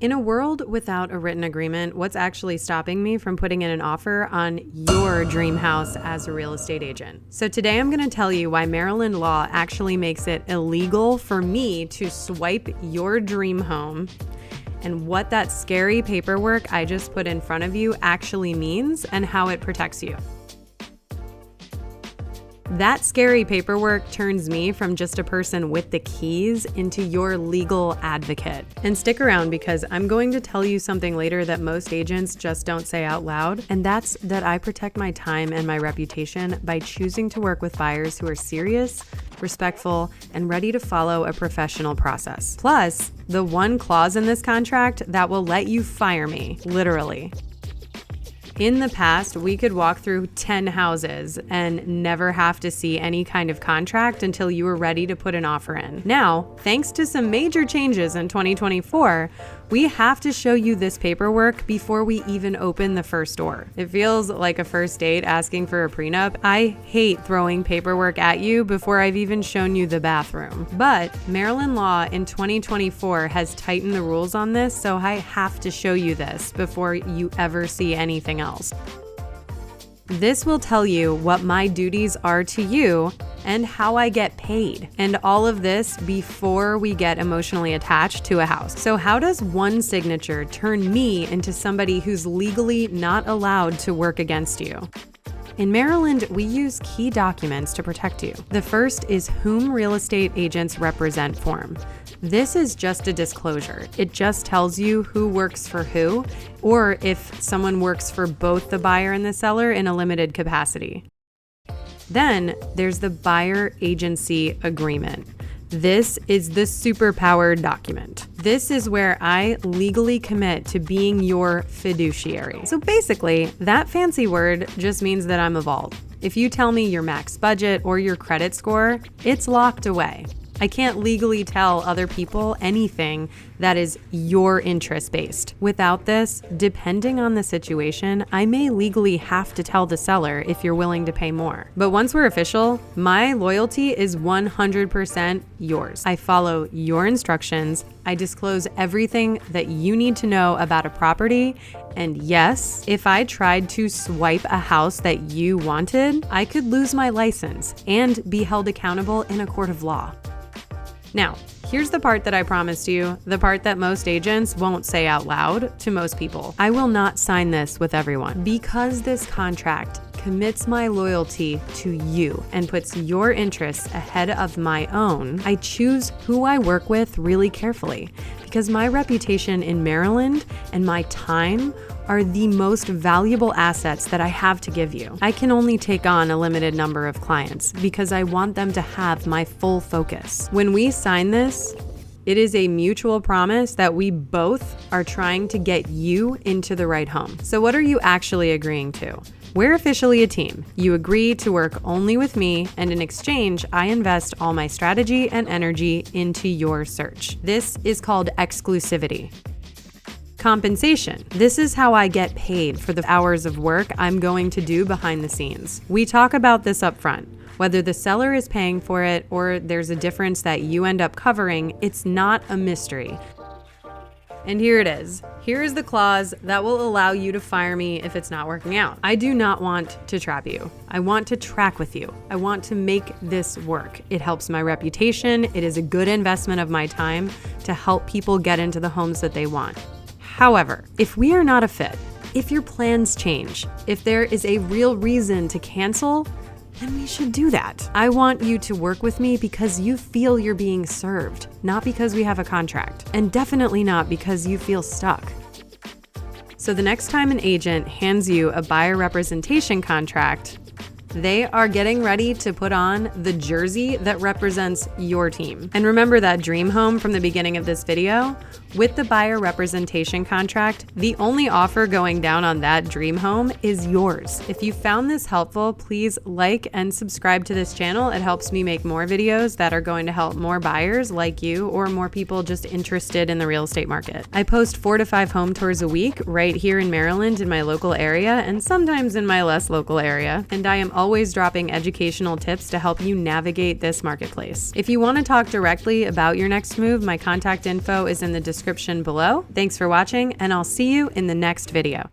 In a world without a written agreement, what's actually stopping me from putting in an offer on your dream house as a real estate agent? So today I'm going to tell you why Maryland law actually makes it illegal for me to swipe your dream home and what that scary paperwork I just put in front of you actually means and how it protects you. That scary paperwork turns me from just a person with the keys into your legal advocate. And stick around because I'm going to tell you something later that most agents just don't say out loud, and that's that I protect my time and my reputation by choosing to work with buyers who are serious, respectful, and ready to follow a professional process. Plus, the one clause in this contract that will let you fire me, literally. In the past, we could walk through 10 houses and never have to see any kind of contract until you were ready to put an offer in. Now, thanks to some major changes in 2024, we have to show you this paperwork before we even open the first door. It feels like a first date asking for a prenup. I hate throwing paperwork at you before I've even shown you the bathroom. But Maryland law in 2024 has tightened the rules on this, so I have to show you this before you ever see anything else. This will tell you what my duties are to you and how I get paid. And all of this before we get emotionally attached to a house. So how does one signature turn me into somebody who's legally not allowed to work against you? In Maryland, we use key documents to protect you. The first is whom real estate agents represent form. This is just a disclosure. It just tells you who works for who, or if someone works for both the buyer and the seller in a limited capacity. Then there's the buyer agency agreement. This is the superpowered document. This is where I legally commit to being your fiduciary. So basically, that fancy word just means that I'm a vault. If you tell me your max budget or your credit score, it's locked away. I can't legally tell other people anything that is your interest based. Without this, depending on the situation, I may legally have to tell the seller if you're willing to pay more. But once we're official, my loyalty is 100% yours. I follow your instructions. I disclose everything that you need to know about a property. And yes, if I tried to swipe a house that you wanted, I could lose my license and be held accountable in a court of law. Now, here's the part that I promised you, the part that most agents won't say out loud to most people. I will not sign this with everyone. Because this contract commits my loyalty to you and puts your interests ahead of my own, I choose who I work with really carefully because my reputation in Maryland and my time are the most valuable assets that I have to give you. I can only take on a limited number of clients because I want them to have my full focus. When we sign this, it is a mutual promise that we both are trying to get you into the right home. So what are you actually agreeing to? We're officially a team. You agree to work only with me, and in exchange, I invest all my strategy and energy into your search. This is called exclusivity. Compensation. This is how I get paid for the hours of work I'm going to do behind the scenes. We talk about this up front. Whether the seller is paying for it or there's a difference that you end up covering, it's not a mystery. And here it is. Here is the clause that will allow you to fire me if it's not working out. I do not want to trap you. I want to track with you. I want to make this work. It helps my reputation. It is a good investment of my time to help people get into the homes that they want. However, if we are not a fit, if your plans change, if there is a real reason to cancel, then we should do that. I want you to work with me because you feel you're being served, not because we have a contract, and definitely not because you feel stuck. So the next time an agent hands you a buyer representation contract, they are getting ready to put on the jersey that represents your team. And remember that dream home from the beginning of this video? With the buyer representation contract, the only offer going down on that dream home is yours. If you found this helpful, please like and subscribe to this channel. It helps me make more videos that are going to help more buyers like you or more people just interested in the real estate market. I post 4 to 5 home tours a week right here in Maryland in my local area and sometimes in my less local area. And I am always dropping educational tips to help you navigate this marketplace. If you want to talk directly about your next move, my contact info is in the description description below. Thanks for watching, and I'll see you in the next video.